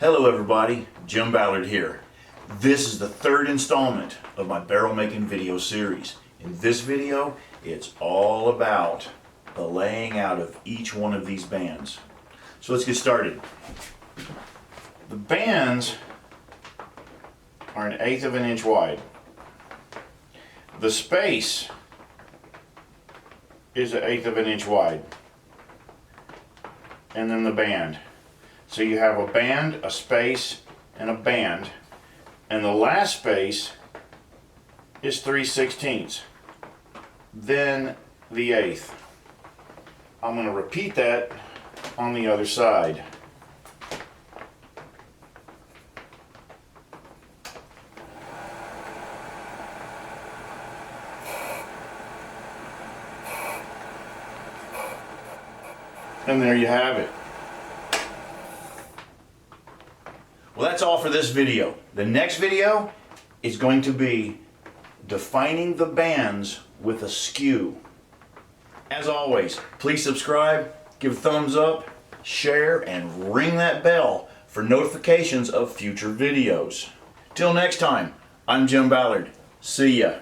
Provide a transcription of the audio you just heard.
Hello everybody, Jim Ballard here. This is the third installment of my barrel making video series. In this video, it's all about the laying out of each one of these bands. So let's get started. The bands are 1/8 of an inch wide. The space is 1/8 of an inch wide. And then the band. So you have a band, a space, and a band. And the last space is 3/16. Then the 1/8. I'm going to repeat that on the other side. And there you have it. Well, that's all for this video. The next video is going to be defining the bands with a skew. As always, please subscribe, give a thumbs up, share, and ring that bell for notifications of future videos. Till next time, I'm Jim Ballard. See ya.